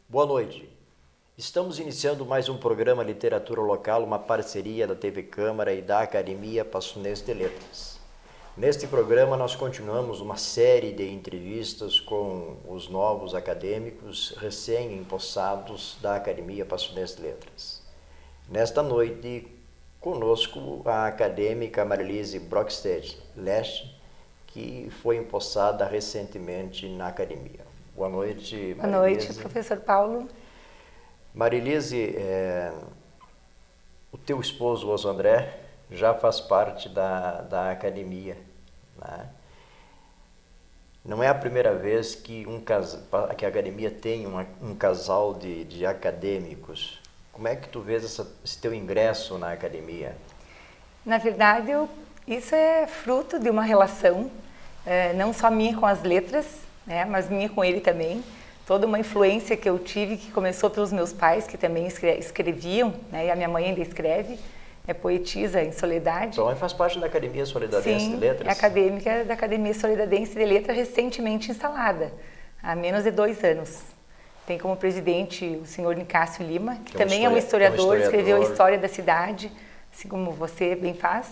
Boa noite. Estamos iniciando mais um programa Literatura Local, uma parceria da TV Câmara e da Academia Passunense de Letras. Neste programa nós continuamos uma série de entrevistas com os novos acadêmicos recém-empossados da Academia Passunense de Letras. Nesta noite, conosco a acadêmica Marilise Brockstedt Leste, que foi empossada recentemente na Academia. Boa noite, Marilise. Boa noite, professor Paulo. Marilise, o teu esposo, Oso André, já faz parte da academia, né? Não é a primeira vez que a academia tem um casal de acadêmicos. Como é que tu vês esse teu ingresso na academia? Na verdade, isso é fruto de uma relação, não só minha com as letras, né, mas minha com ele também. Toda uma influência que eu tive, que começou pelos meus pais, que também escreviam, né, e a minha mãe ainda escreve, é poetisa em Soledade. Então, faz parte da Academia Solidadense de Letras? Sim, é acadêmica da Academia Solidadense de Letras, recentemente instalada, há menos de 2 anos. Tem como presidente o senhor Nicásio Lima, que também é um historiador, escreveu a história da cidade, assim como você bem faz.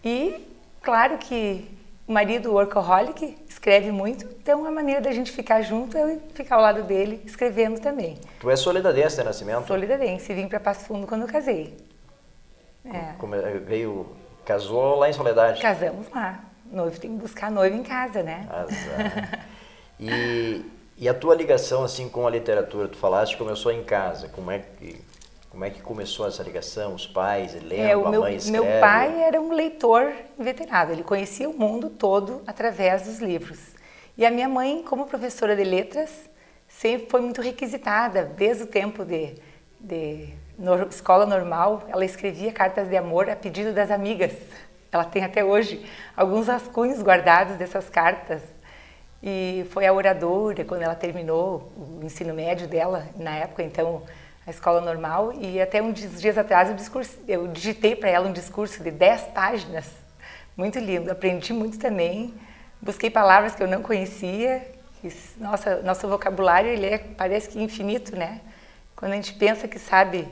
E, claro que o marido workaholic escreve muito, então a maneira da gente ficar junto é ficar ao lado dele, escrevendo também. Tu é solidadense de nascimento? Solidadense, vim para Passo Fundo quando eu casei. Casou lá em Soledade? Casamos lá. Noivo tem que buscar noivo em casa, né? E a tua ligação assim com a literatura, tu falaste que começou em casa, como é que começou essa ligação? Os pais lendo, a mãe escreve? Meu pai era um leitor inveterado, ele conhecia o mundo todo através dos livros. E a minha mãe, como professora de letras, sempre foi muito requisitada, desde o tempo de escola normal, ela escrevia cartas de amor a pedido das amigas. Ela tem até hoje alguns rascunhos guardados dessas cartas. E foi a oradora quando ela terminou o ensino médio dela, na época, então, a escola normal, e até uns dias atrás eu digitei para ela um discurso de 10 páginas, muito lindo, aprendi muito também, busquei palavras que eu não conhecia, nosso vocabulário parece que infinito, né? Quando a gente pensa que sabe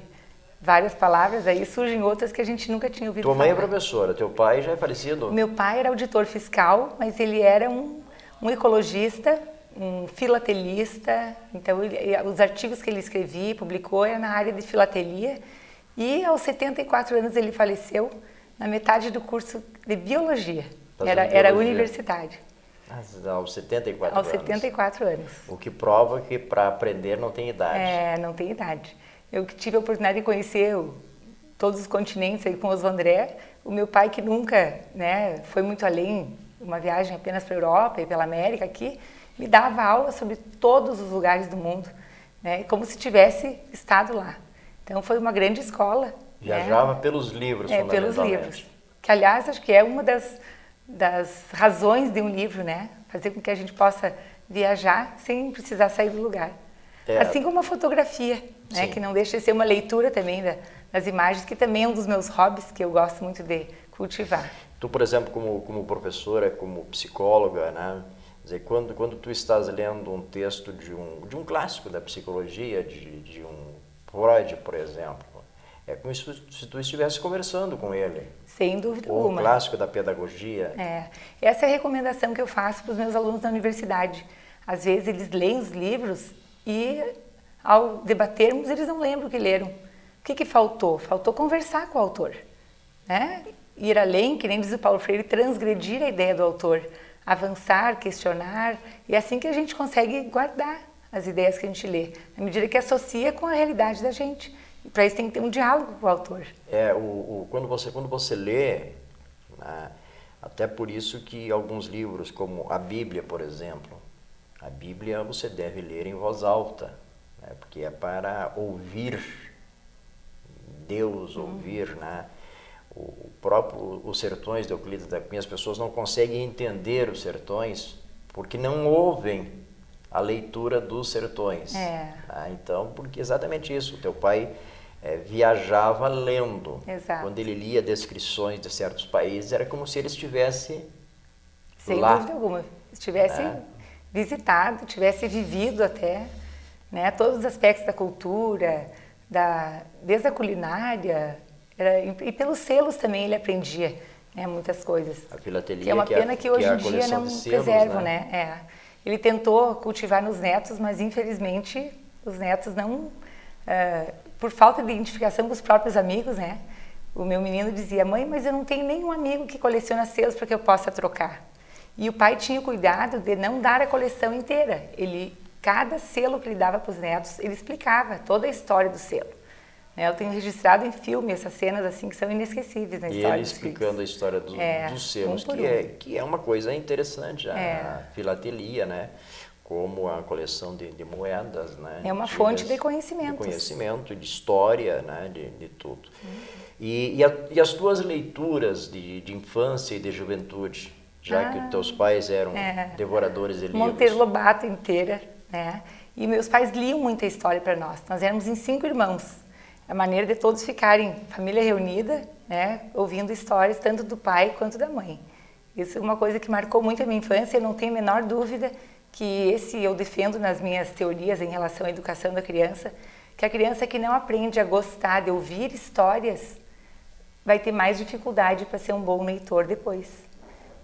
várias palavras, aí surgem outras que a gente nunca tinha ouvido falar. Tua mãe é professora, teu pai já é falecido? Meu pai era auditor fiscal, mas ele era um ecologista, um filatelista, então os artigos que ele escrevia e publicou eram na área de filatelia, e aos 74 anos ele faleceu na metade do curso de biologia, era universidade. Aos 74 anos? Aos 74 anos. O que prova que para aprender não tem idade. Não tem idade. Eu tive a oportunidade de conhecer todos os continentes aí com o Oso André, o meu pai que nunca, né, foi muito além, uma viagem apenas para a Europa e pela América aqui, me dava aula sobre todos os lugares do mundo, né? Como se tivesse estado lá. Então foi uma grande escola. Viajava, né? Pelos livros, fundamentalmente. Pelos livros. Que, aliás, acho que é uma das razões de um livro, né? Fazer com que a gente possa viajar sem precisar sair do lugar. Assim como a fotografia, né? Que não deixa de ser uma leitura também das imagens, que também é um dos meus hobbies, que eu gosto muito de cultivar. Tu, por exemplo, como professora, como psicóloga, né? Quer dizer, quando tu estás lendo um texto de um clássico da psicologia, de um Freud, por exemplo, é como se tu estivesse conversando com ele. Sem dúvida alguma. Ou um alguma. clássico da pedagogia. Essa é a recomendação que eu faço para os meus alunos da universidade. Às vezes eles leem os livros e, ao debatermos, eles não lembram o que leram. O que faltou? Faltou conversar com o autor, né? Ir além, que nem diz o Paulo Freire, transgredir a ideia do autor. Avançar, questionar, e é assim que a gente consegue guardar as ideias que a gente lê, na medida que associa com a realidade da gente. E para isso tem que ter um diálogo com o autor. Quando você lê, né, até por isso que alguns livros, como a Bíblia, por exemplo, a Bíblia você deve ler em voz alta, né, porque é para ouvir Deus, ouvir, né? Os Sertões de Euclides da Cunha, as pessoas não conseguem entender os Sertões porque não ouvem a leitura dos Sertões. Então, porque exatamente isso, o teu pai viajava lendo. Exato. Quando ele lia descrições de certos países, era como se ele estivesse Sem lá. dúvida alguma. Se tivesse visitado, tivesse vivido até, né, todos os aspectos da cultura, desde a culinária, e pelos selos também ele aprendia, né, muitas coisas. A filatelia, que é uma pena que hoje é a em dia coleção não de selos, preservam, né? Ele tentou cultivar nos netos, mas infelizmente os netos não, por falta de identificação com os próprios amigos, né? O meu menino dizia: mãe, mas eu não tenho nenhum amigo que coleciona selos para que eu possa trocar. E o pai tinha o cuidado de não dar a coleção inteira. Cada selo que ele dava para os netos, ele explicava toda a história do selo. Eu tenho registrado em filme essas cenas assim que são inesquecíveis na história. E ele explicando a história dos selos, que é uma coisa interessante, a filatelia, né? Como a coleção de moedas, né? É uma fonte de conhecimento. De conhecimento, de história, né? De tudo. E as tuas leituras de infância e de juventude, já que teus pais eram devoradores de livros? Monteiro Lobato inteira, né? E meus pais liam muita história para nós. Nós éramos em 5 irmãos. A maneira de todos ficarem, família reunida, né? Ouvindo histórias tanto do pai quanto da mãe. Isso é uma coisa que marcou muito a minha infância. Eu não tenho a menor dúvida que eu defendo nas minhas teorias em relação à educação da criança, que a criança que não aprende a gostar de ouvir histórias vai ter mais dificuldade para ser um bom leitor depois.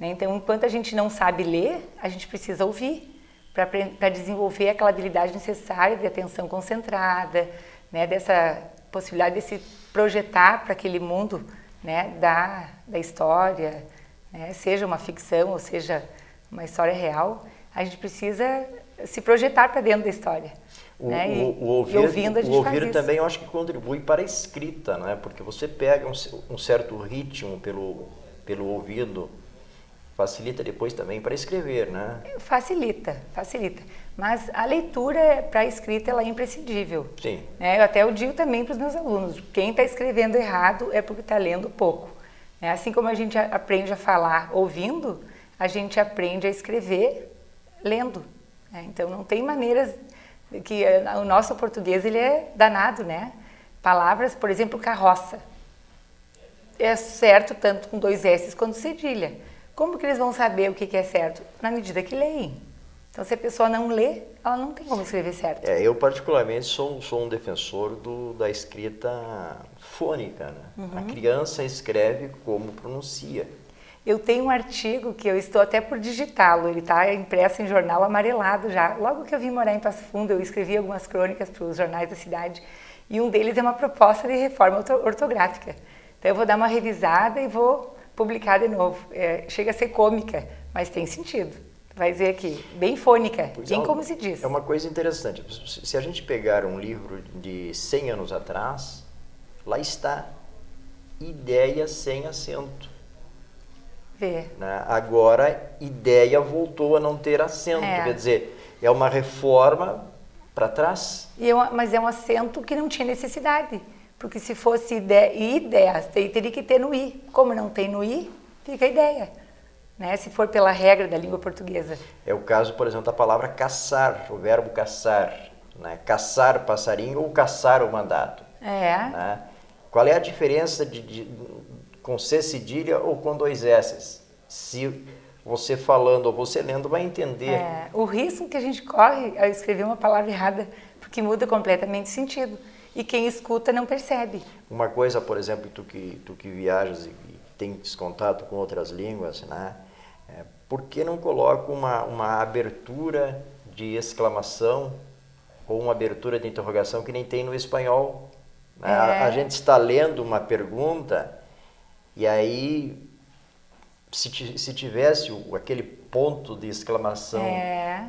Então, enquanto a gente não sabe ler, a gente precisa ouvir para desenvolver aquela habilidade necessária de atenção concentrada, né, dessa possibilidade de se projetar para aquele mundo, né, da história, né, seja uma ficção ou seja uma história real. A gente precisa se projetar para dentro da história. O ouvir também eu acho que contribui para a escrita, né? Porque você pega um certo ritmo pelo ouvido, facilita depois também para escrever, né? Facilita. Mas a leitura para a escrita ela é imprescindível. Sim. Eu até eu digo também para os meus alunos, quem está escrevendo errado é porque está lendo pouco. Assim como a gente aprende a falar ouvindo, a gente aprende a escrever lendo. Então não tem maneiras que o nosso português ele é danado, né? Palavras, por exemplo, carroça. É certo tanto com 2 S quanto cedilha. Como que eles vão saber o que é certo? Na medida que leem. Então, se a pessoa não lê, ela não tem como escrever certo. Eu, particularmente, sou um defensor da escrita fônica, né? A criança escreve como pronuncia. Eu tenho um artigo que eu estou até por digitá-lo, ele está impresso em jornal amarelado já. Logo que eu vim morar em Passo Fundo, eu escrevi algumas crônicas para os jornais da cidade e um deles é uma proposta de reforma ortográfica. Então eu vou dar uma revisada e vou publicar de novo. Chega a ser cômica, mas tem sentido. Vai ver aqui, bem fônica, bem como se diz. É uma coisa interessante. Se a gente pegar um livro de 100 anos atrás, lá está, ideia sem acento. Agora, ideia voltou a não ter acento, quer dizer, é uma reforma para trás. Mas é um acento que não tinha necessidade, porque se fosse ideia, teria que ter no i. Como não tem no i, fica ideia, né? Se for pela regra da língua portuguesa. É o caso, por exemplo, da palavra caçar, o verbo caçar, né? Caçar o passarinho ou caçar o mandado. Né? Qual é a diferença com C cedilha ou com 2 S's? Se você falando ou você lendo vai entender. O risco que a gente corre ao escrever uma palavra errada, porque muda completamente o sentido. E quem escuta não percebe. Uma coisa, por exemplo, tu que viajas e tens contato com outras línguas, né? Por que não coloca uma abertura de exclamação ou uma abertura de interrogação que nem tem no espanhol? Né? A gente está lendo uma pergunta e aí, se tivesse aquele ponto de exclamação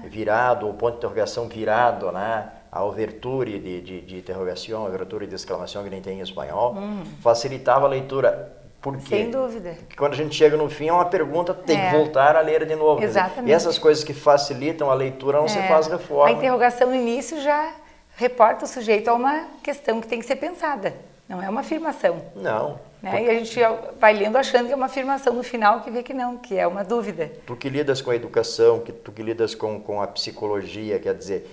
virado, ou ponto de interrogação virado, né? A ouverture de interrogação, a ouverture de exclamação que nem tem em espanhol, facilitava a leitura. Por quê? Sem dúvida. Porque quando a gente chega no fim, é uma pergunta, tem que voltar a ler de novo. Exatamente. E essas coisas que facilitam a leitura não se faz reforma. A interrogação no início já reporta o sujeito a uma questão que tem que ser pensada. Não é uma afirmação. Não. Né? E a gente vai lendo achando que é uma afirmação no final, que vê que não, que é uma dúvida. Tu que lidas com a educação, tu que lidas com a psicologia, quer dizer,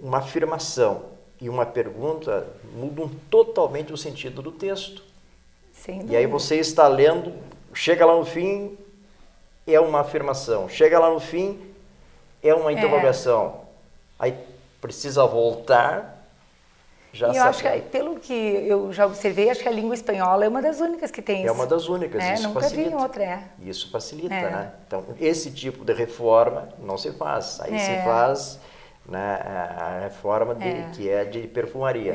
uma afirmação e uma pergunta mudam totalmente o sentido do texto. Sem E dúvida. aí você está lendo, chega lá no fim, é uma afirmação. Chega lá no fim, é uma interrogação. Aí precisa voltar, já E eu acho que, saber. pelo que eu já observei, acho que a língua espanhola é uma das únicas que tem isso. É uma das únicas, isso nunca facilita. vi outra, Isso facilita, É. né? Então, esse tipo de reforma não se faz. Aí se faz, né, a reforma que é de perfumaria.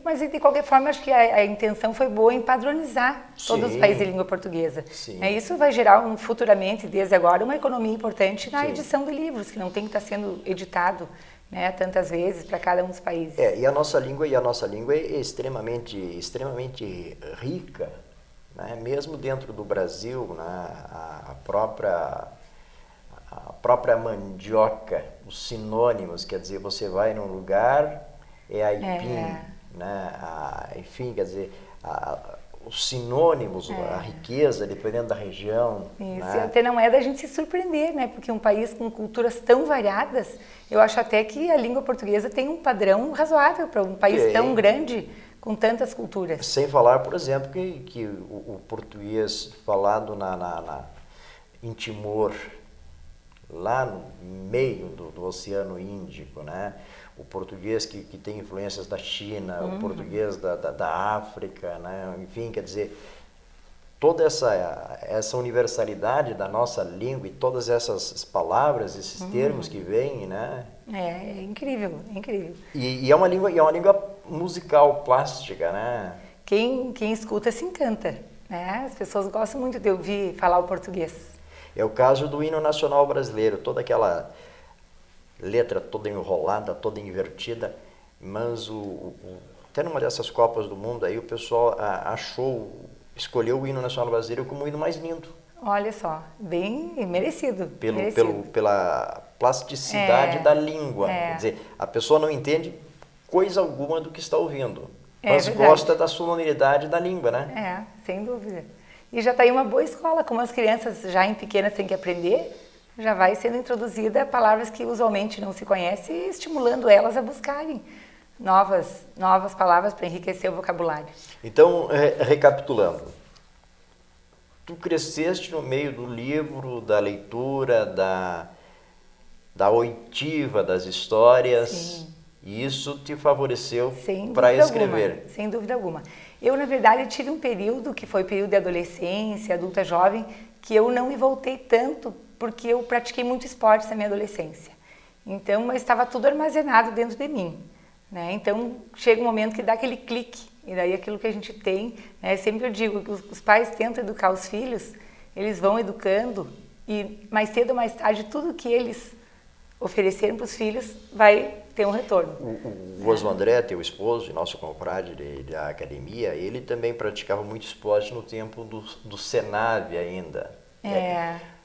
Mas de qualquer forma, acho que a intenção foi boa em padronizar todos os Sim. países de língua portuguesa. Sim. Isso vai gerar futuramente, desde agora, uma economia importante na Sim. edição de livros, que não tem que estar sendo editado, né, tantas vezes para cada um dos países. E a nossa língua é extremamente rica, né? Mesmo dentro do Brasil, né? A própria mandioca, os sinônimos, quer dizer, você vai num lugar, é aipim, né? Enfim, quer dizer, os sinônimos, a riqueza, dependendo da região. Isso, né? até não é da gente se surpreender, né? Porque um país com culturas tão variadas, eu acho até que a língua portuguesa tem um padrão razoável para um país tão grande, com tantas culturas. Sem falar, por exemplo, que o português falado em Timor, lá no meio do Oceano Índico, né? O português que tem influências da China, o português da África, né? Enfim, quer dizer, toda essa universalidade da nossa língua e todas essas palavras, esses termos que vêm, né? É incrível, é incrível. E é uma língua musical, plástica, né? Quem escuta se encanta, né? As pessoas gostam muito de ouvir falar o português. É o caso do hino nacional brasileiro, toda aquela letra toda enrolada, toda invertida, mas até numa dessas Copas do Mundo aí o pessoal escolheu o hino nacional brasileiro como o hino mais lindo. Olha só, bem merecido. Pela plasticidade da língua. Quer dizer, a pessoa não entende coisa alguma do que está ouvindo, mas gosta da sonoridade da língua, né? Sem dúvida. E já está aí uma boa escola, como as crianças já em pequenas têm que aprender, já vai sendo introduzida palavras que usualmente não se conhecem e estimulando elas a buscarem novas palavras para enriquecer o vocabulário. Então, recapitulando, tu cresceste no meio do livro, da leitura, da oitiva das histórias. Sim. E isso te favoreceu Sem para dúvida escrever. alguma, sem dúvida alguma. Eu, na verdade, tive um período, que foi o período de adolescência, adulta jovem, que eu não me voltei tanto, porque eu pratiquei muito esporte na minha adolescência. Então, mas estava tudo armazenado dentro de mim, né? Então, chega um momento que dá aquele clique, e daí aquilo que a gente tem, né? Sempre eu digo que os pais tentam educar os filhos, eles vão educando, e mais cedo ou mais tarde, tudo que eles oferecerem para os filhos vai ter um retorno. O Osmo André, teu esposo e nosso compadre da academia, ele também praticava muito esporte no tempo do Senave ainda.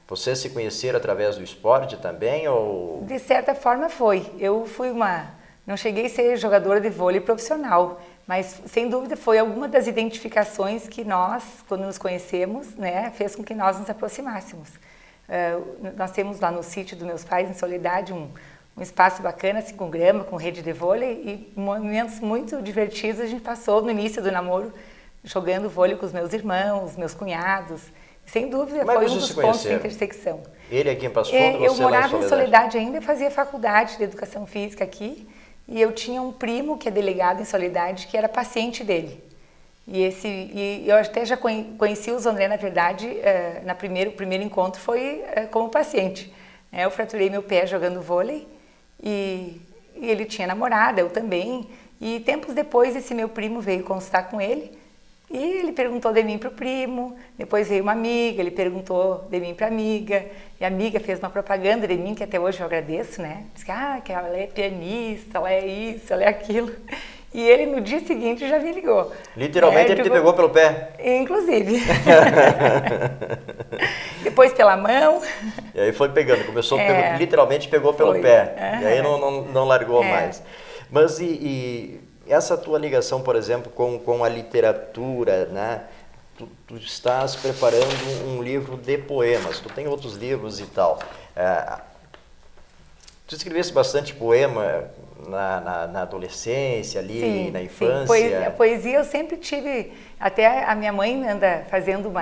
Vocês se conheceram através do esporte também? Ou... De certa forma foi. Eu fui não cheguei a ser jogadora de vôlei profissional, mas sem dúvida foi alguma das identificações que nós, quando nos conhecemos, né, fez com que nós nos aproximássemos. Nós temos lá no sítio dos meus pais, em Soledade, um espaço bacana, assim, com grama, com rede de vôlei, e momentos muito divertidos a gente passou no início do namoro, jogando vôlei com os meus irmãos, meus cunhados. Sem dúvida, foi um dos pontos de intersecção. Ele aqui em Passo Fundo, eu morava em Soledade ainda, fazia faculdade de educação física aqui, e eu tinha um primo que é delegado em Soledade, que era paciente dele. E eu até já conheci o Zondré, na verdade, o primeiro encontro foi como paciente. Eu fraturei meu pé jogando vôlei, e ele tinha namorada, eu também. E tempos depois, esse meu primo veio consultar com ele, e ele perguntou de mim para o primo, depois veio uma amiga, ele perguntou de mim para a amiga, e a amiga fez uma propaganda de mim, que até hoje eu agradeço, né? Disse que ela é pianista, ela é isso, ela é aquilo. E ele, no dia seguinte, já me ligou. Literalmente ele te pegou pelo pé? Inclusive. Depois pela mão. E aí foi pegando, literalmente pegou pelo pé. E aí não largou mais. Mas e essa tua ligação, por exemplo, com a literatura, né? Tu estás preparando um livro de poemas, tu tem outros livros e tal. Tu escreveste bastante poema, na adolescência, ali Sim, na sim. infância? Poesia eu sempre tive, até a minha mãe anda fazendo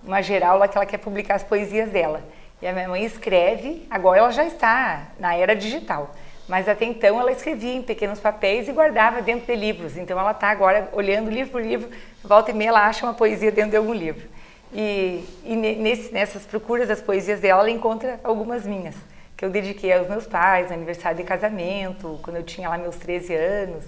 uma geral lá que ela quer publicar as poesias dela. E a minha mãe escreve, agora ela já está na era digital, mas até então ela escrevia em pequenos papéis e guardava dentro de livros. Então ela está agora olhando livro por livro, volta e meia ela acha uma poesia dentro de algum livro. E nessas procuras das poesias dela, ela encontra algumas minhas, que eu dediquei aos meus pais, no aniversário de casamento, quando eu tinha lá meus 13 anos.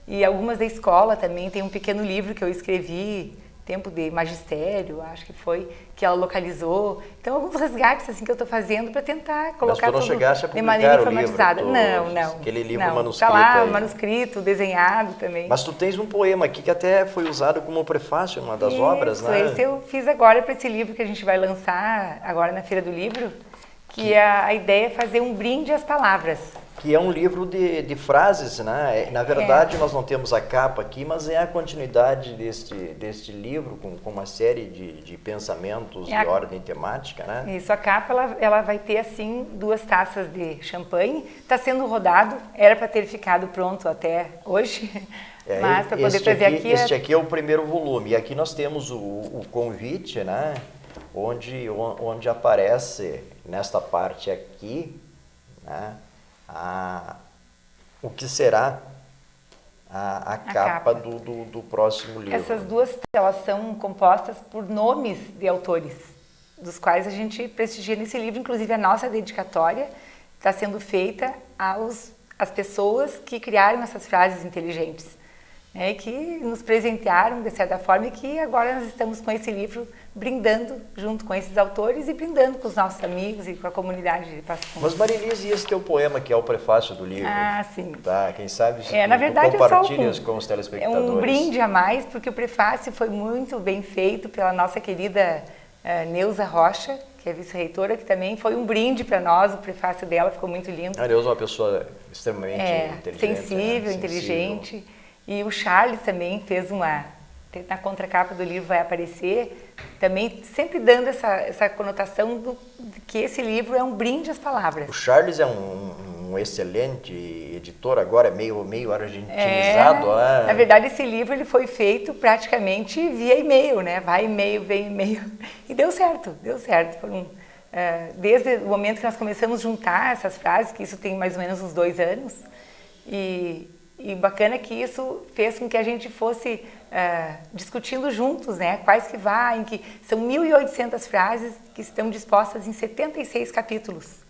E algumas da escola também, tem um pequeno livro que eu escrevi, tempo de magistério, acho que foi, que ela localizou. Então, alguns resgates assim que eu estou fazendo para tentar colocar tudo de maneira informatizada. Não. Aquele livro não. manuscrito. Tá lá, aí. manuscrito, desenhado também. Mas tu tens um poema aqui que até foi usado como prefácio em uma das obras, né? Esse eu fiz agora para esse livro que a gente vai lançar agora na Feira do Livro, que a ideia é fazer um brinde às palavras. Que é um livro de frases, né? Na verdade, nós não temos a capa aqui, mas é a continuidade deste livro, com uma série de pensamentos de ordem temática, né? Isso, a capa ela vai ter, assim, 2 taças de champanhe. Está sendo rodado, era para ter ficado pronto até hoje, mas para poder trazer aqui... Este aqui é o primeiro volume, e aqui nós temos o convite, né? Onde aparece, nesta parte aqui, né? O que será a capa do próximo livro. Essas 2 elas são compostas por nomes de autores, dos quais a gente prestigia nesse livro, inclusive a nossa dedicatória está sendo feita às pessoas que criaram essas frases inteligentes, né, que nos presentearam de certa forma e que agora nós estamos com esse livro brindando junto com esses autores e brindando com os nossos amigos e com a comunidade de Passo Fundo. Mas Marilise, esse teu poema que é o prefácio do livro? Ah, sim. Tá, quem sabe na verdade, compartilhas com os telespectadores. É um brinde a mais, porque o prefácio foi muito bem feito pela nossa querida Neuza Rocha, que é vice-reitora, que também foi um brinde para nós, o prefácio dela ficou muito lindo. A Neuza é uma pessoa extremamente inteligente. Sensível, né? Inteligente. E o Charles também fez na contracapa do livro vai aparecer, também sempre dando essa conotação de que esse livro é um brinde às palavras. O Charles é um excelente editor, agora é meio argentinizado. Na verdade, esse livro ele foi feito praticamente via e-mail, né? Vai e-mail, vem e-mail. E deu certo. Foram, desde o momento que nós começamos a juntar essas frases, que isso tem mais ou menos uns 2 anos, e bacana que isso fez com que a gente fosse discutindo juntos, né? Quais que vai, são 1.800 frases que estão dispostas em 76 capítulos.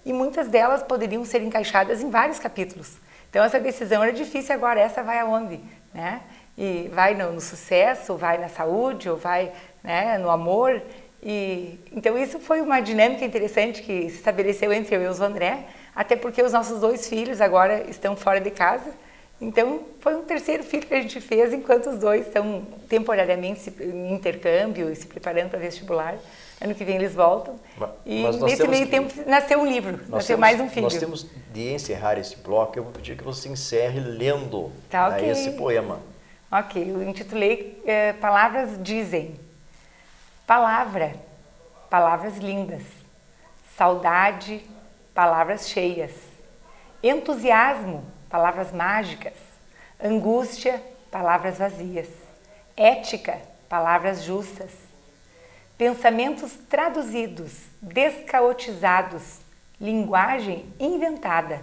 E muitas delas poderiam ser encaixadas em vários capítulos. Então essa decisão era difícil, agora essa vai aonde, né? E vai no sucesso, vai na saúde, ou vai, né, no amor. Então isso foi uma dinâmica interessante que se estabeleceu entre eu e o André, até porque os nossos 2 filhos agora estão fora de casa. Então, foi um 3º filho que a gente fez, enquanto os 2 estão temporariamente em intercâmbio e se preparando para vestibular. Ano que vem eles voltam. E nesse meio tempo nasceu um livro, nasceu mais um filho. Nós temos de encerrar esse bloco, eu vou pedir que você encerre lendo okay. Esse poema. Ok, eu intitulei Palavras Dizem. Palavras lindas. Saudade, palavras cheias. Entusiasmo, palavras mágicas. Angústia, palavras vazias. Ética, palavras justas. Pensamentos traduzidos, descaotizados. Linguagem inventada.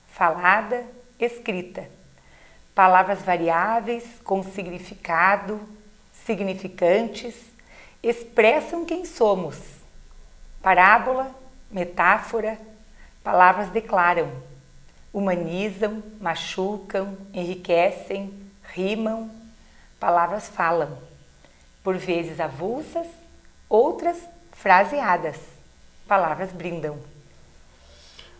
Falada, escrita. Palavras variáveis, com significado, significantes, expressam quem somos. Parábola, metáfora, palavras declaram. Humanizam, machucam, enriquecem, rimam, palavras falam, por vezes avulsas, outras fraseadas, palavras brindam.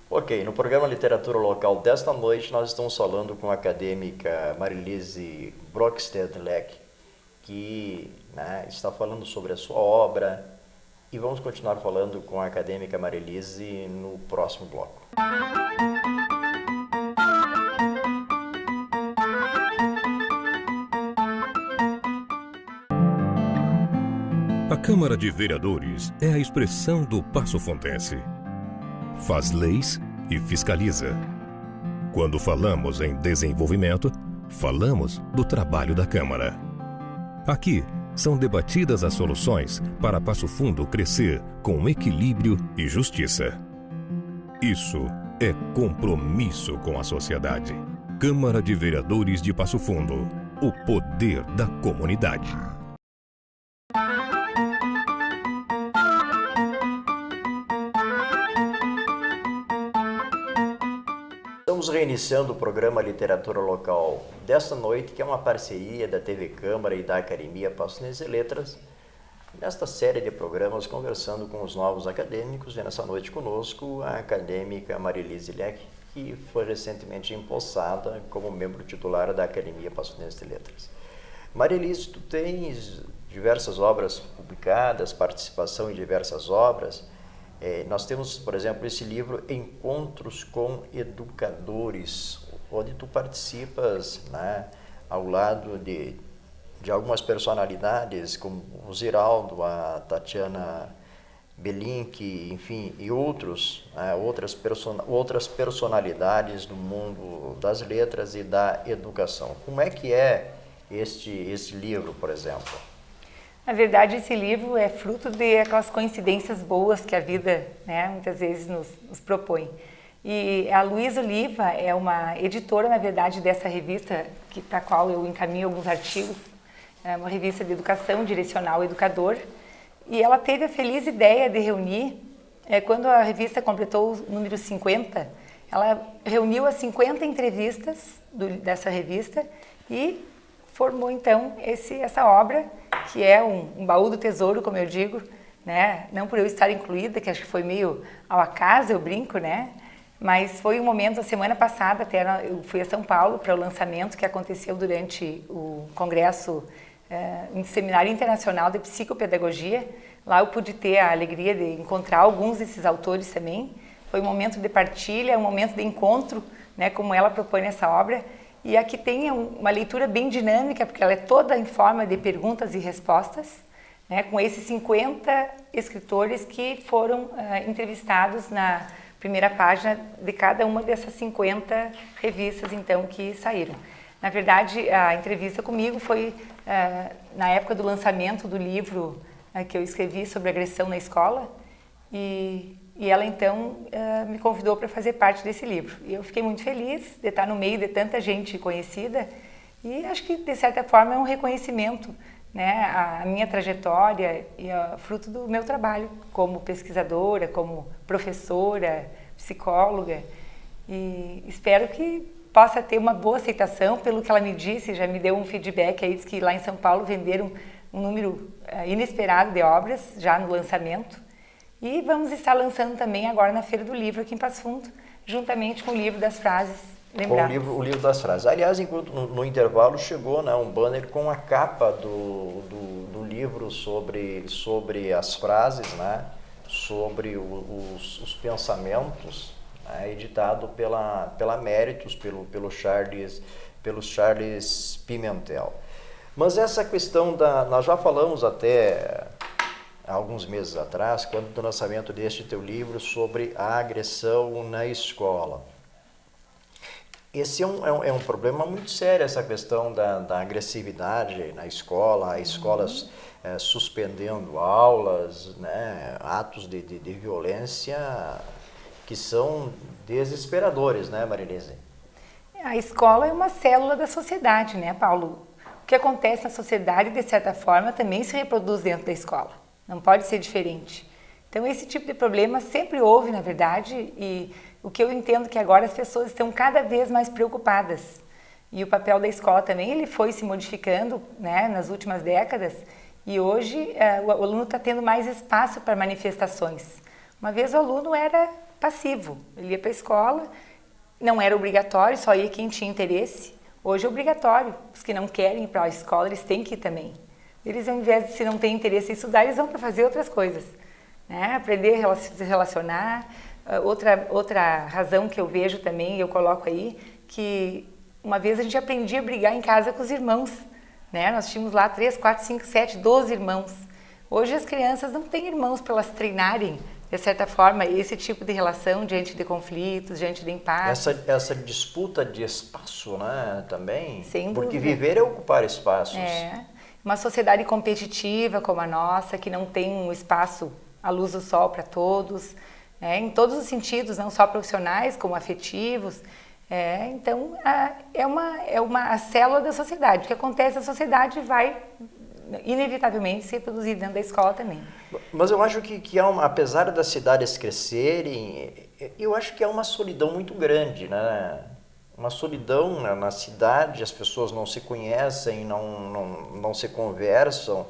Ok, no programa Literatura Local desta noite nós estamos falando com a acadêmica Marilise Brockstedt-Leck, que está falando sobre a sua obra, e vamos continuar falando com a acadêmica Marilise no próximo bloco. A Câmara de Vereadores é a expressão do Passo Fundense. Faz leis e fiscaliza. Quando falamos em desenvolvimento, falamos do trabalho da Câmara. Aqui são debatidas as soluções para Passo Fundo crescer com equilíbrio e justiça. Isso é compromisso com a sociedade. Câmara de Vereadores de Passo Fundo. O poder da comunidade. Estamos reiniciando o programa Literatura Local desta noite, que é uma parceria da TV Câmara e da Academia Passunense de Letras, nesta série de programas conversando com os novos acadêmicos, e nessa noite conosco a acadêmica Marilise Leck, que foi recentemente empossada como membro titular da Academia Passunense de Letras. Marilise, tu tens diversas obras publicadas, participação em diversas obras. Nós temos, por exemplo, esse livro Encontros com Educadores, onde tu participas, né, ao lado de algumas personalidades, como o Ziraldo, a Tatiana Belink, enfim, e outras personalidades do mundo das letras e da educação. Como é que é este livro, por exemplo? Na verdade, esse livro é fruto de aquelas coincidências boas que a vida, né, muitas vezes nos propõe. E a Luísa Oliva é uma editora, na verdade, dessa revista para a qual eu encaminho alguns artigos. É uma revista de educação, Direcional Educador. E ela teve a feliz ideia de reunir, quando a revista completou o número 50, ela reuniu as 50 entrevistas dessa revista e formou, então, essa obra, que é um baú do tesouro, como eu digo, né? Não por eu estar incluída, que acho que foi meio ao acaso, eu brinco, né? Mas foi um momento, a semana passada, até eu fui a São Paulo para o lançamento que aconteceu durante o congresso, um seminário internacional de psicopedagogia. Lá eu pude ter a alegria de encontrar alguns desses autores também. Foi um momento de partilha, um momento de encontro, né, como ela propõe nessa obra. E aqui tem uma leitura bem dinâmica, porque ela é toda em forma de perguntas e respostas, né, com esses 50 escritores que foram entrevistados na primeira página de cada uma dessas 50 revistas, então, que saíram. Na verdade, a entrevista comigo foi na época do lançamento do livro que eu escrevi sobre agressão na escola, e ela, então, me convidou para fazer parte desse livro. E eu fiquei muito feliz de estar no meio de tanta gente conhecida, e acho que, de certa forma, é um reconhecimento, né, a minha trajetória e fruto do meu trabalho como pesquisadora, como professora, psicóloga, e espero que possa ter uma boa aceitação. Pelo que ela me disse, já me deu um feedback aí, diz que lá em São Paulo venderam um número inesperado de obras já no lançamento. E vamos estar lançando também agora na Feira do Livro aqui em Passo Fundo, juntamente com o livro das frases lembradas. Com o livro das frases. Aliás, enquanto no intervalo chegou, né, um banner com a capa do livro sobre as frases, né, sobre os pensamentos, né, editado pela Méritos, pelo Charles Pimentel. Mas essa questão nós já falamos até há alguns meses atrás, quando do lançamento deste teu livro sobre a agressão na escola. Esse é um problema muito sério, essa questão da agressividade na escola, escolas suspendendo aulas, né, atos de violência que são desesperadores, né, Marilise? A escola é uma célula da sociedade, né, Paulo? O que acontece na sociedade, de certa forma, também se reproduz dentro da escola. Não pode ser diferente. Então, esse tipo de problema sempre houve, na verdade, e o que eu entendo que agora as pessoas estão cada vez mais preocupadas. E o papel da escola também, ele foi se modificando, né, nas últimas décadas, e hoje o aluno está tendo mais espaço para manifestações. Uma vez o aluno era passivo, ele ia para a escola, não era obrigatório, só ia quem tinha interesse. Hoje é obrigatório, os que não querem ir para a escola, eles têm que ir também. Eles, ao invés de, se não têm interesse em estudar, eles vão para fazer outras coisas, né? Aprender a se relacionar. Outra razão que eu vejo também, eu coloco aí, que uma vez a gente aprendia a brigar em casa com os irmãos, né? Nós tínhamos lá 3, 4, 5, 7, 12 irmãos. Hoje as crianças não têm irmãos para elas treinarem de certa forma, esse tipo de relação diante de conflitos, diante de empates. Essa disputa de espaço, né, também. Sem porque dúvida. viver é ocupar espaços. Uma sociedade competitiva como a nossa, que não tem um espaço à luz do sol para todos, em todos os sentidos, não só profissionais, como afetivos. Então, é uma célula da sociedade. O que acontece na sociedade vai, inevitavelmente, se reproduzir dentro da escola também. Mas eu acho que apesar das cidades crescerem, eu acho que há uma solidão muito grande, né? Uma solidão na cidade, as pessoas não se conhecem, não se conversam.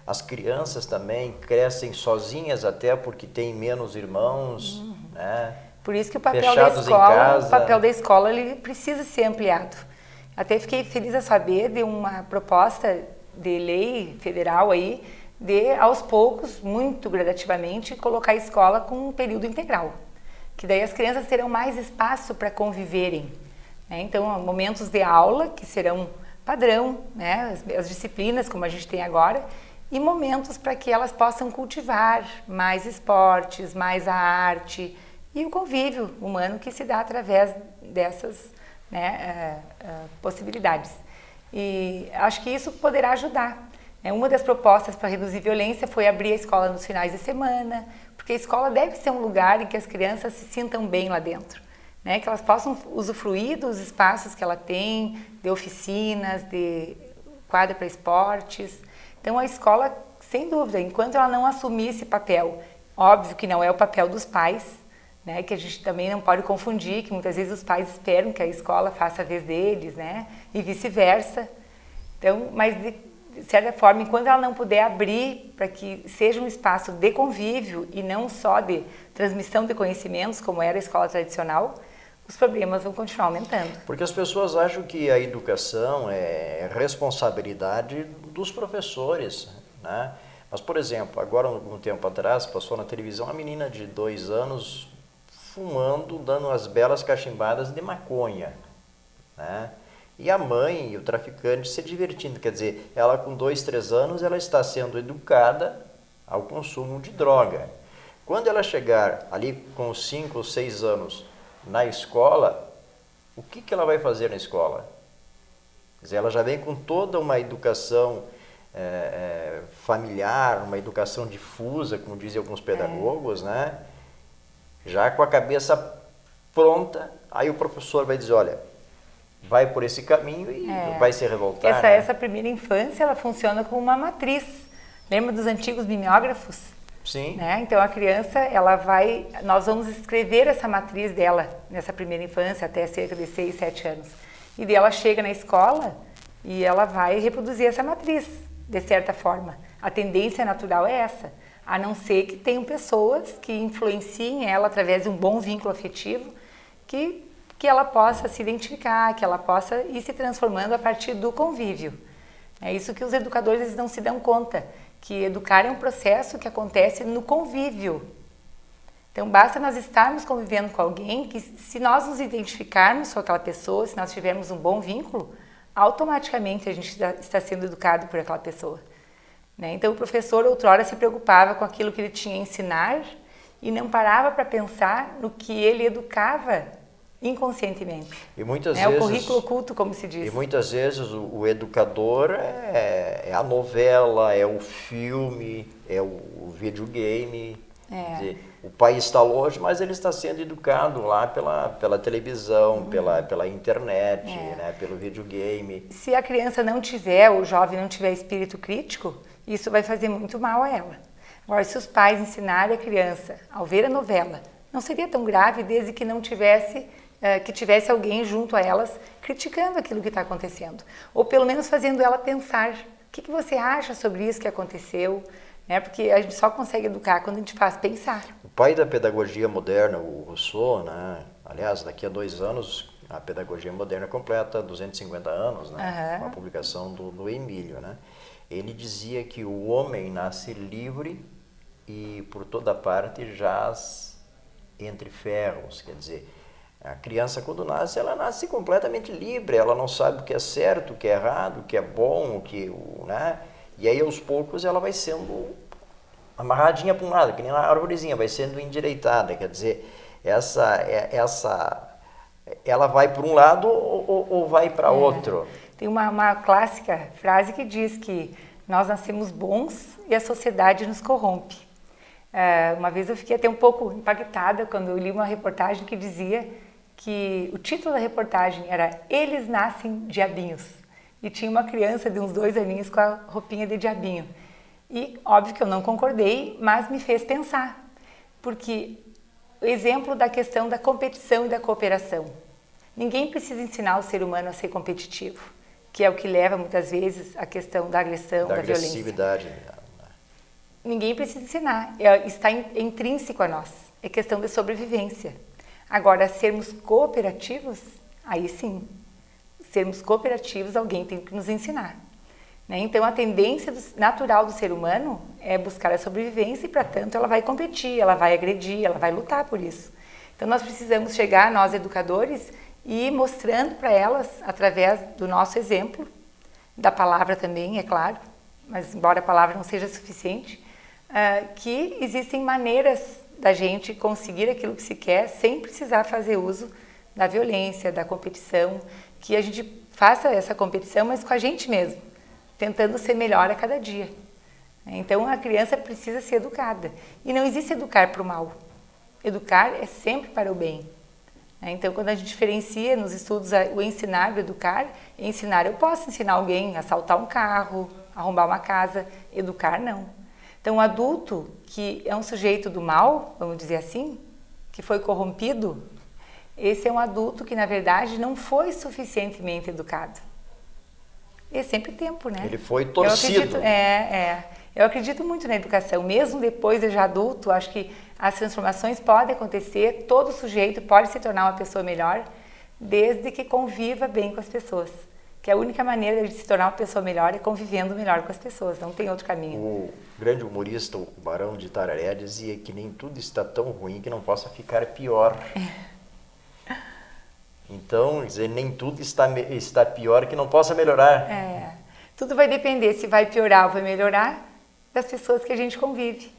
As crianças também crescem sozinhas até porque têm menos irmãos, né? Por isso que o papel Fechados da escola, ele precisa ser ampliado. Até fiquei feliz a saber de uma proposta de lei federal aí, de aos poucos, muito gradativamente, colocar a escola com um período integral. Que daí as crianças terão mais espaço para conviverem. Então, momentos de aula, que serão padrão, né? As disciplinas, como a gente tem agora, e momentos para que elas possam cultivar mais esportes, mais a arte e o convívio humano que se dá através dessas possibilidades. E acho que isso poderá ajudar. Uma das propostas para reduzir violência foi abrir a escola nos finais de semana, porque a escola deve ser um lugar em que as crianças se sintam bem lá dentro, que elas possam usufruir dos espaços que ela tem, de oficinas, de quadra para esportes. Então a escola, sem dúvida, enquanto ela não assumir esse papel, óbvio que não é o papel dos pais, que a gente também não pode confundir, que muitas vezes os pais esperam que a escola faça a vez deles, e vice-versa. Então, mas de certa forma, enquanto ela não puder abrir para que seja um espaço de convívio e não só de transmissão de conhecimentos, como era a escola tradicional, os problemas vão continuar aumentando. Porque as pessoas acham que a educação é responsabilidade dos professores, né? Mas, por exemplo, agora, algum tempo atrás, passou na televisão uma menina de 2 anos fumando, dando as belas cachimbadas de maconha, né? E a mãe e o traficante se divertindo. Quer dizer, ela com 2, 3 anos, ela está sendo educada ao consumo de droga. Quando ela chegar ali com 5 ou 6 anos na escola, o que ela vai fazer na escola? Quer dizer, ela já vem com toda uma educação familiar, uma educação difusa, como dizem alguns pedagogos, né? Já com a cabeça pronta, aí o professor vai dizer, olha, vai por esse caminho e vai se revoltar. Essa primeira infância, ela funciona como uma matriz. Lembra dos antigos mimeógrafos? Sim. Então a criança, nós vamos escrever essa matriz dela nessa primeira infância até cerca de 6, 7 anos. E daí ela chega na escola e ela vai reproduzir essa matriz, de certa forma. A tendência natural é essa, a não ser que tenham pessoas que influenciem ela através de um bom vínculo afetivo, que ela possa se identificar, que ela possa ir se transformando a partir do convívio. É isso que os educadores eles não se dão conta, que educar é um processo que acontece no convívio. Então, basta nós estarmos convivendo com alguém que, se nós nos identificarmos com aquela pessoa, se nós tivermos um bom vínculo, automaticamente a gente está sendo educado por aquela pessoa. Então, o professor, outrora, se preocupava com aquilo que ele tinha a ensinar e não parava para pensar no que ele educava inconscientemente. E muitas vezes, o currículo oculto, como se diz. E muitas vezes o educador é a novela, é o filme, é o videogame. Quer dizer, o pai está longe, mas ele está sendo educado lá pela televisão, pela internet, pelo videogame. Se a criança não tiver, o jovem não tiver espírito crítico, isso vai fazer muito mal a ela. Agora, se os pais ensinarem a criança ao ver a novela, não seria tão grave desde que não tivesse que tivesse alguém junto a elas criticando aquilo que está acontecendo, ou pelo menos fazendo ela pensar, o que você acha sobre isso que aconteceu, porque a gente só consegue educar quando a gente faz pensar. O pai da pedagogia moderna, o Rousseau, aliás, daqui a 2 anos a pedagogia moderna completa 250 anos, com a publicação do Emílio, Ele dizia que o homem nasce livre e por toda parte jaz entre ferros, quer dizer, a criança, quando nasce, ela nasce completamente livre, ela não sabe o que é certo, o que é errado, o que é bom, e aí aos poucos ela vai sendo amarradinha para um lado, que nem uma arvorezinha, vai sendo endireitada, quer dizer, ela vai para um lado ou vai para outro? Tem uma clássica frase que diz que nós nascemos bons e a sociedade nos corrompe. Uma vez eu fiquei até um pouco impactada quando eu li uma reportagem que dizia que o título da reportagem era Eles Nascem Diabinhos. E tinha uma criança de uns 2 aninhos com a roupinha de diabinho. E óbvio que eu não concordei, mas me fez pensar. Porque o exemplo da questão da competição e da cooperação. Ninguém precisa ensinar o ser humano a ser competitivo, que é o que leva muitas vezes à questão da agressão, da violência. Da agressividade. Ninguém precisa ensinar, está intrínseco a nós, é questão de sobrevivência. Agora, sermos cooperativos, aí sim, sermos cooperativos alguém tem que nos ensinar. Né? Então, a tendência natural do ser humano é buscar a sobrevivência e, para tanto, ela vai competir, ela vai agredir, ela vai lutar por isso. Então, nós precisamos chegar, nós educadores, e ir mostrando para elas, através do nosso exemplo, da palavra também, é claro, mas embora a palavra não seja suficiente, que existem maneiras da gente conseguir aquilo que se quer sem precisar fazer uso da violência, da competição, que a gente faça essa competição, mas com a gente mesmo, tentando ser melhor a cada dia. Então, a criança precisa ser educada. E não existe educar para o mal. Educar é sempre para o bem. Então, quando a gente diferencia nos estudos o ensinar do educar, eu posso ensinar alguém a assaltar um carro, arrombar uma casa, educar não. Então, o adulto que é um sujeito do mal, vamos dizer assim, que foi corrompido, esse é um adulto que, na verdade, não foi suficientemente educado. E é sempre tempo, né? Ele foi torcido. Eu acredito muito na educação. Mesmo depois de já adulto, acho que as transformações podem acontecer, todo sujeito pode se tornar uma pessoa melhor, desde que conviva bem com as pessoas. Que a única maneira de se tornar uma pessoa melhor é convivendo melhor com as pessoas, não tem outro caminho. O grande humorista, o Barão de Itararé, dizia que nem tudo está tão ruim que não possa ficar pior. Então, quer dizer, nem tudo está pior que não possa melhorar. Tudo vai depender se vai piorar ou vai melhorar das pessoas que a gente convive.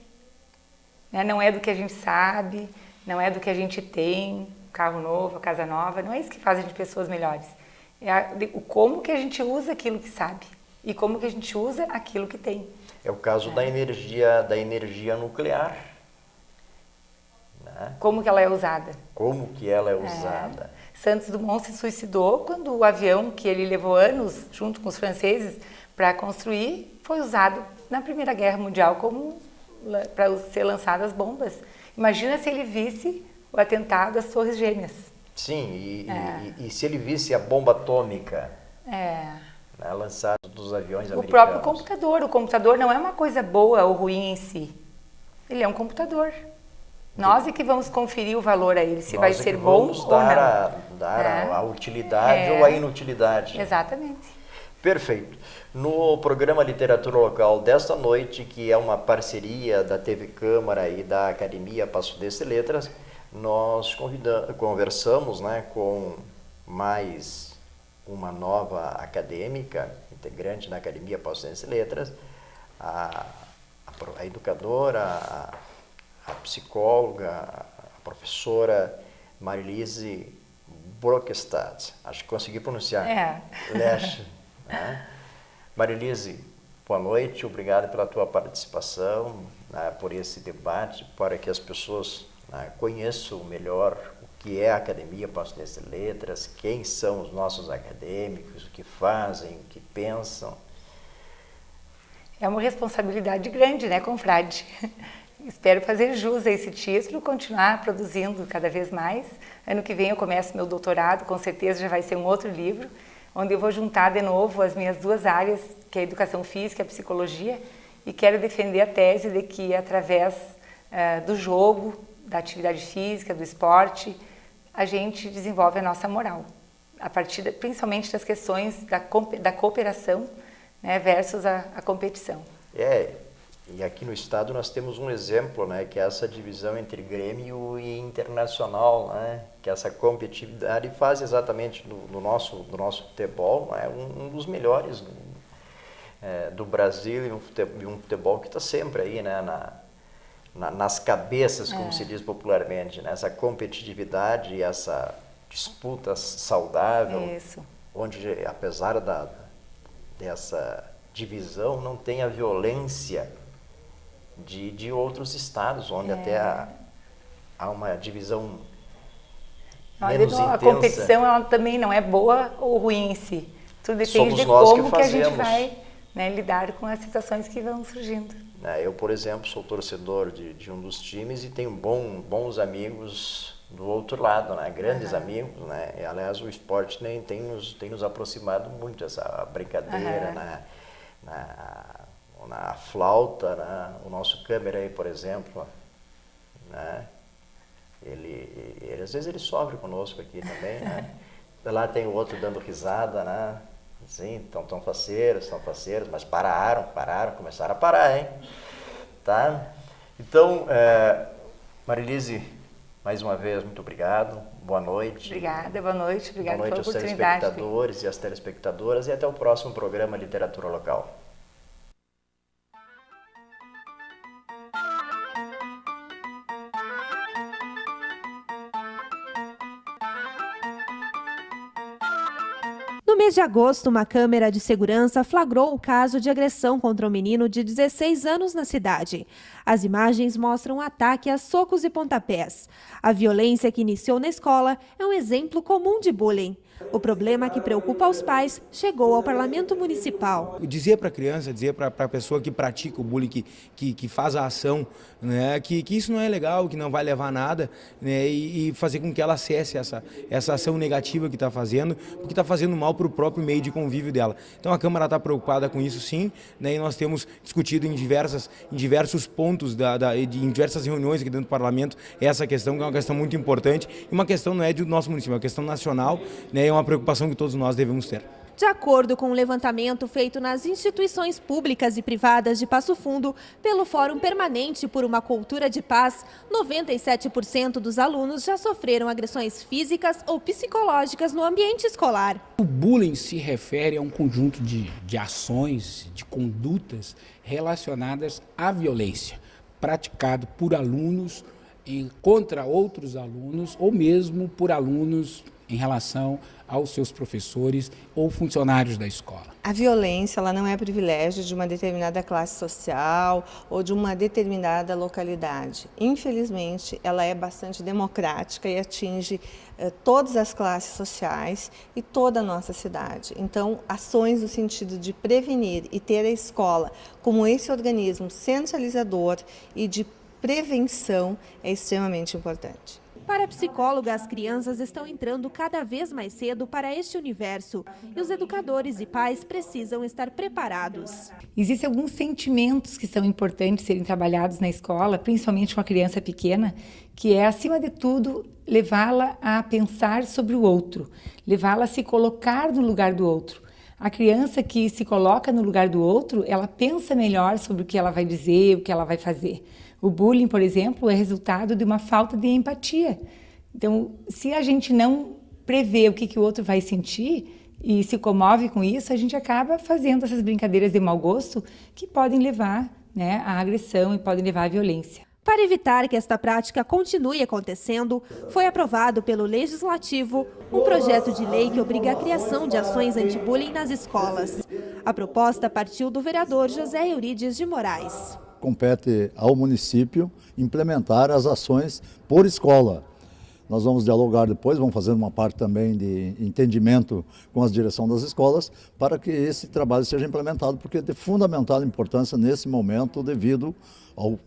Não é do que a gente sabe, não é do que a gente tem, carro novo, casa nova, não é isso que faz a gente pessoas melhores. O como que a gente usa aquilo que sabe e como que a gente usa aquilo que tem. É o caso da energia nuclear. Né? Como que ela é usada. Como que ela é usada. Santos Dumont se suicidou quando o avião que ele levou anos, junto com os franceses, para construir, foi usado na Primeira Guerra Mundial para ser lançadas bombas. Imagina se ele visse o atentado às Torres Gêmeas. Sim, e se ele visse a bomba atômica lançada dos aviões americanos? O próprio computador. O computador não é uma coisa boa ou ruim em si. Ele é um computador. Nós é que vamos conferir o valor a ele, se vai ser bom ou não. Dar a utilidade ou a inutilidade. Exatamente. Perfeito. No programa Literatura Local desta noite, que é uma parceria da TV Câmara e da Academia Passo-Fundo de Letras, nós conversamos com mais uma nova acadêmica, integrante da Academia Passo-Fundo de Letras, a educadora, a psicóloga, a professora Marilise Brokestad. Acho que consegui pronunciar. Lesch. Marilise, boa noite, obrigado pela tua participação, por esse debate, para que as pessoas conheçam melhor o que é a Academia Passo-Fundo de Letras, quem são os nossos acadêmicos, o que fazem, o que pensam. É uma responsabilidade grande, né, confrade? Espero fazer jus a esse título, continuar produzindo cada vez mais. Ano que vem eu começo meu doutorado, com certeza já vai ser um outro livro, onde eu vou juntar de novo as minhas duas áreas, que é a educação física e a psicologia, e quero defender a tese de que através do jogo, da atividade física, do esporte, a gente desenvolve a nossa moral, a partir principalmente das questões da cooperação, né, versus a competição. E aqui no estado nós temos um exemplo, que é essa divisão entre Grêmio e Internacional, que essa competitividade faz exatamente do nosso futebol um dos melhores do Brasil, e um futebol que está sempre aí nas cabeças, como se diz popularmente, né? Essa competitividade e essa disputa saudável, Isso. onde, apesar dessa divisão, não tem a violência de outros estados, onde até há uma divisão menos intensa. A competição ela também não é boa ou ruim em si. Tudo depende Somos de nós como que que a gente fazemos. vai, né, lidar com as situações que vão surgindo. Eu, por exemplo, sou torcedor de um dos times e tenho bons amigos do outro lado, né? Grandes amigos, né? E, aliás, o esporte tem nos aproximado muito, essa brincadeira na flauta, né? O nosso câmera aí, por exemplo, né? Ele às vezes ele sofre conosco aqui também, né? Lá tem o outro dando risada, né? Sim, estão faceiros, mas começaram a parar, hein? Tá? Então, Marilise, mais uma vez, muito obrigado, boa noite. Obrigada, boa noite, obrigada boa noite pela aos oportunidade. telespectadores e às telespectadoras e até o próximo programa Literatura Local. No mês de agosto, uma câmera de segurança flagrou o caso de agressão contra um menino de 16 anos na cidade. As imagens mostram um ataque a socos e pontapés. A violência que iniciou na escola é um exemplo comum de bullying. O problema que preocupa os pais chegou ao Parlamento Municipal. Dizer para a criança, dizer para a pessoa que pratica o bullying, que faz a ação, né, que isso não é legal, que não vai levar a nada, né, e fazer com que ela acesse essa ação negativa que está fazendo, porque está fazendo mal para o próprio meio de convívio dela. Então a Câmara está preocupada com isso sim, né, e nós temos discutido em diversos pontos, em diversas reuniões aqui dentro do Parlamento, essa questão, que é uma questão muito importante, e uma questão não é do nosso município, é uma questão nacional, né, é uma preocupação que todos nós devemos ter. De acordo com um levantamento feito nas instituições públicas e privadas de Passo Fundo pelo Fórum Permanente por uma Cultura de Paz, 97% dos alunos já sofreram agressões físicas ou psicológicas no ambiente escolar. O bullying se refere a um conjunto de ações, de condutas relacionadas à violência, praticado por alunos contra outros alunos ou mesmo por alunos em relação aos seus professores ou funcionários da escola. A violência ela não é privilégio de uma determinada classe social ou de uma determinada localidade. Infelizmente, ela é bastante democrática e atinge todas as classes sociais e toda a nossa cidade. Então, ações no sentido de prevenir e ter a escola como esse organismo centralizador e de prevenção é extremamente importante. Para a psicóloga, as crianças estão entrando cada vez mais cedo para este universo e os educadores e pais precisam estar preparados. Existem alguns sentimentos que são importantes serem trabalhados na escola, principalmente com a criança pequena, que é, acima de tudo, levá-la a pensar sobre o outro, levá-la a se colocar no lugar do outro. A criança que se coloca no lugar do outro, ela pensa melhor sobre o que ela vai dizer, o que ela vai fazer. O bullying, por exemplo, é resultado de uma falta de empatia. Então, se a gente não prevê o que o outro vai sentir e se comove com isso, a gente acaba fazendo essas brincadeiras de mau gosto que podem levar, né, à agressão e podem levar à violência. Para evitar que esta prática continue acontecendo, foi aprovado pelo Legislativo um projeto de lei que obriga a criação de ações anti-bullying nas escolas. A proposta partiu do vereador José Eurides de Moraes. Compete ao município implementar as ações por escola. Nós vamos dialogar depois, vamos fazer uma parte também de entendimento com a direção das escolas para que esse trabalho seja implementado, porque é de fundamental importância nesse momento devido aos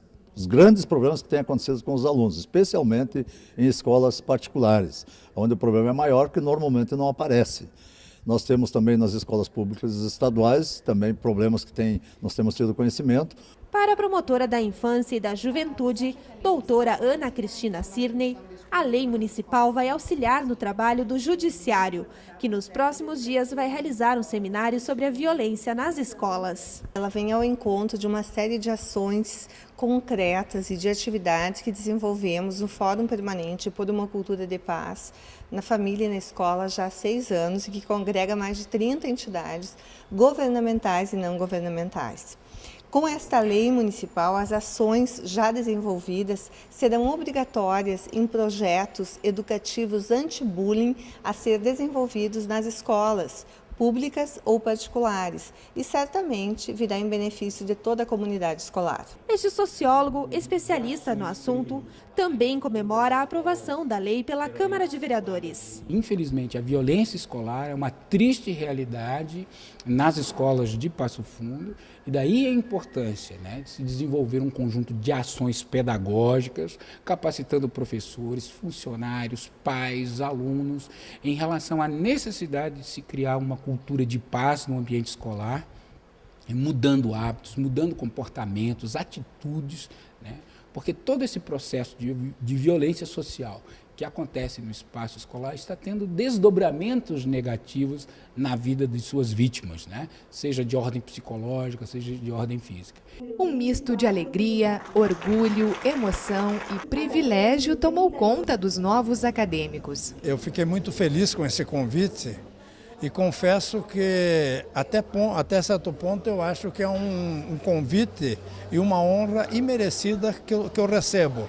grandes problemas que têm acontecido com os alunos, especialmente em escolas particulares, onde o problema é maior, que normalmente não aparece. Nós temos também nas escolas públicas estaduais também problemas que nós temos tido conhecimento. Para a promotora da Infância e da Juventude, doutora Ana Cristina Cirney, a lei municipal vai auxiliar no trabalho do Judiciário, que nos próximos dias vai realizar um seminário sobre a violência nas escolas. Ela vem ao encontro de uma série de ações concretas e de atividades que desenvolvemos no Fórum Permanente por uma Cultura de Paz, na família e na escola já há 6 anos e que congrega mais de 30 entidades governamentais e não governamentais. Com esta lei municipal, as ações já desenvolvidas serão obrigatórias em projetos educativos anti-bullying a ser desenvolvidos nas escolas, públicas ou particulares, e certamente virá em benefício de toda a comunidade escolar. Este sociólogo, especialista no assunto, também comemora a aprovação da lei pela Câmara de Vereadores. Infelizmente, a violência escolar é uma triste realidade nas escolas de Passo Fundo, e daí a importância, né, de se desenvolver um conjunto de ações pedagógicas, capacitando professores, funcionários, pais, alunos, em relação à necessidade de se criar uma cultura de paz no ambiente escolar, mudando hábitos, mudando comportamentos, atitudes, né? Porque todo esse processo de violência social que acontece no espaço escolar está tendo desdobramentos negativos na vida de suas vítimas, né? Seja de ordem psicológica, seja de ordem física. Um misto de alegria, orgulho, emoção e privilégio tomou conta dos novos acadêmicos. Eu fiquei muito feliz com esse convite e confesso que até certo ponto eu acho que é um convite e uma honra imerecida que eu recebo.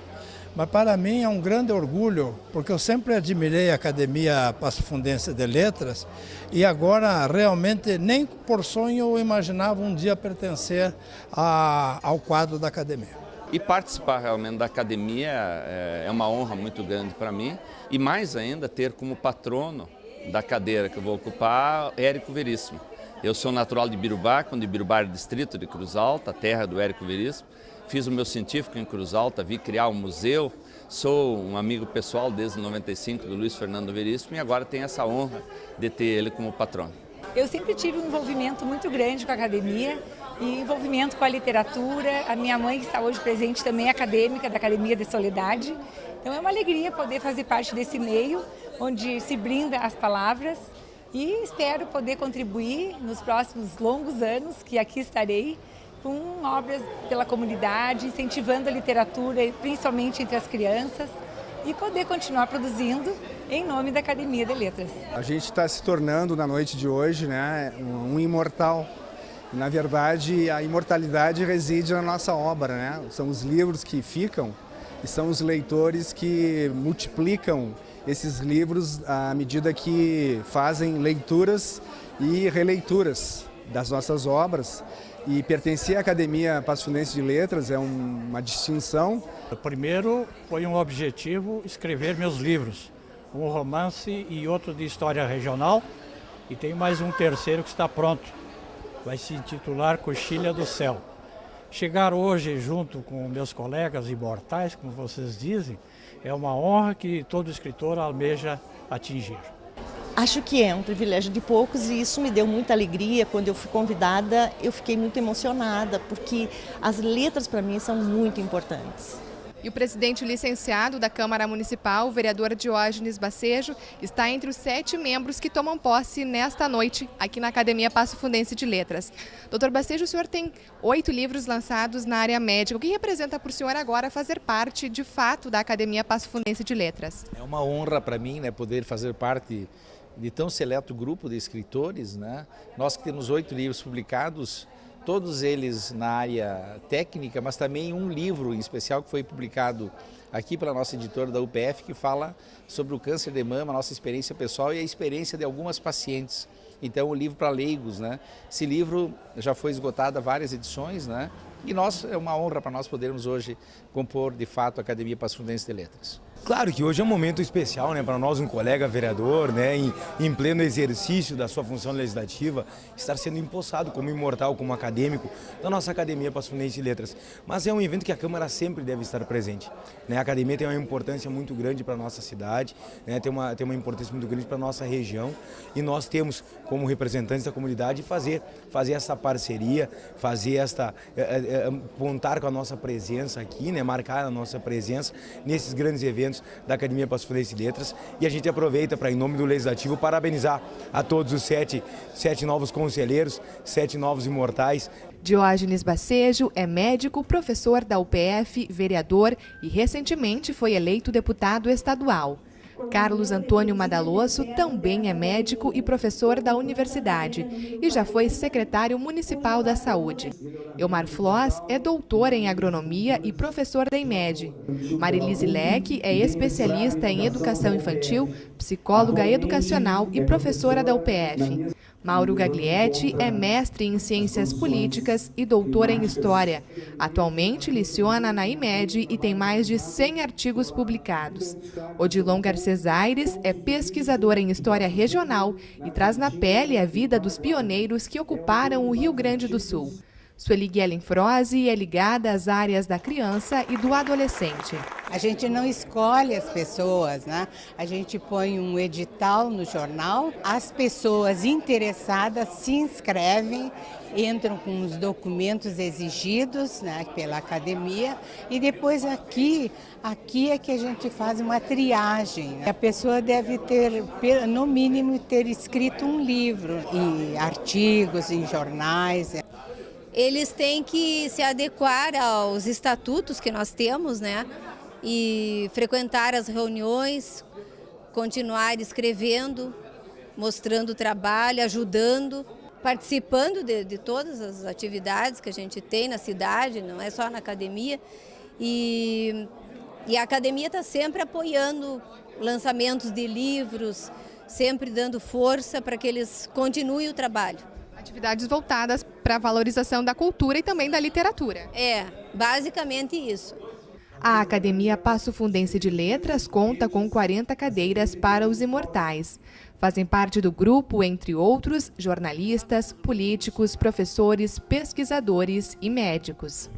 Mas para mim é um grande orgulho, porque eu sempre admirei a Academia Passo Fundense de Letras e agora realmente nem por sonho eu imaginava um dia pertencer ao quadro da Academia. E participar realmente da Academia é uma honra muito grande para mim e mais ainda ter como patrono da cadeira que eu vou ocupar Érico Veríssimo. Eu sou natural de Birubá, de Birubá, distrito de Cruz Alta, terra do Érico Veríssimo. Fiz o meu científico em Cruz Alta, vi criar um museu, sou um amigo pessoal desde 95 do Luiz Fernando Veríssimo e agora tenho essa honra de ter ele como patrono. Eu sempre tive um envolvimento muito grande com a academia e envolvimento com a literatura. A minha mãe, que está hoje presente, também é acadêmica da Academia de Soledade. Então é uma alegria poder fazer parte desse meio, onde se brinda as palavras e espero poder contribuir nos próximos longos anos que aqui estarei com obras pela comunidade, incentivando a literatura, principalmente entre as crianças, e poder continuar produzindo em nome da Academia de Letras. A gente está se tornando, na noite de hoje, né, um imortal. Na verdade, a imortalidade reside na nossa obra, né? São os livros que ficam e são os leitores que multiplicam esses livros à medida que fazem leituras e releituras das nossas obras. E pertencer à Academia Passo Fundense de Letras é uma distinção. Primeiro foi um objetivo escrever meus livros, um romance e outro de história regional, e tem mais um terceiro que está pronto, vai se intitular Coxilha do Céu. Chegar hoje junto com meus colegas imortais, como vocês dizem, é uma honra que todo escritor almeja atingir. Acho que é um privilégio de poucos e isso me deu muita alegria. Quando eu fui convidada, eu fiquei muito emocionada, porque as letras para mim são muito importantes. E o presidente licenciado da Câmara Municipal, o vereador Diógenes Bacejo, está entre os 7 membros que tomam posse nesta noite aqui na Academia Passo Fundense de Letras. Doutor Bacejo, o senhor tem 8 livros lançados na área médica. O que representa para o senhor agora fazer parte, de fato, da Academia Passo Fundense de Letras? É uma honra para mim, né, poder fazer parte de tão seleto grupo de escritores, né? Nós que temos 8 livros publicados, todos eles na área técnica, mas também um livro em especial que foi publicado aqui pela nossa editora da UPF, que fala sobre o câncer de mama, a nossa experiência pessoal e a experiência de algumas pacientes. Então, o livro para leigos, né? Esse livro já foi esgotado a várias edições, né? E é uma honra para nós podermos hoje compor, de fato, a Academia Passo Fundense de Letras. Claro que hoje é um momento especial, né, para nós, um colega vereador, né, em pleno exercício da sua função legislativa, estar sendo empossado como imortal, como acadêmico da nossa Academia Passo Fundense de Letras. Mas é um evento que a Câmara sempre deve estar presente, né? A Academia tem uma importância muito grande para a nossa cidade, né, tem uma importância muito grande para a nossa região e nós temos, como representantes da comunidade, fazer essa parceria, fazer contar com a nossa presença aqui, né, marcar a nossa presença nesses grandes eventos da Academia Passo Fundense de Letras, e a gente aproveita para, em nome do Legislativo, parabenizar a todos os 7 novos conselheiros, 7 novos imortais. Diógenes Bacejo é médico, professor da UPF, vereador e recentemente foi eleito deputado estadual. Carlos Antônio Madalosso também é médico e professor da universidade e já foi secretário municipal da saúde. Elmar Floss é doutor em agronomia e professor da IMED. Marilise Leque é especialista em educação infantil, psicóloga educacional e professora da UPF. Mauro Gaglietti é mestre em Ciências Políticas e doutor em História. Atualmente leciona na IMED e tem mais de 100 artigos publicados. Odilon Garcês Aires é pesquisador em História Regional e traz na pele a vida dos pioneiros que ocuparam o Rio Grande do Sul. Sueli Guellen Froze é ligada às áreas da criança e do adolescente. A gente não escolhe as pessoas, né? A gente põe um edital no jornal, as pessoas interessadas se inscrevem, entram com os documentos exigidos, né, pela academia e depois aqui é que a gente faz uma triagem. A pessoa deve ter, no mínimo, ter escrito um livro e artigos em jornais. Eles têm que se adequar aos estatutos que nós temos, né? E frequentar as reuniões, continuar escrevendo, mostrando o trabalho, ajudando, participando de todas as atividades que a gente tem na cidade, não é só na academia. E a academia está sempre apoiando lançamentos de livros, sempre dando força para que eles continuem o trabalho. Atividades voltadas para a valorização da cultura e também da literatura. É, basicamente isso. A Academia Passo Fundense de Letras conta com 40 cadeiras para os imortais. Fazem parte do grupo, entre outros, jornalistas, políticos, professores, pesquisadores e médicos.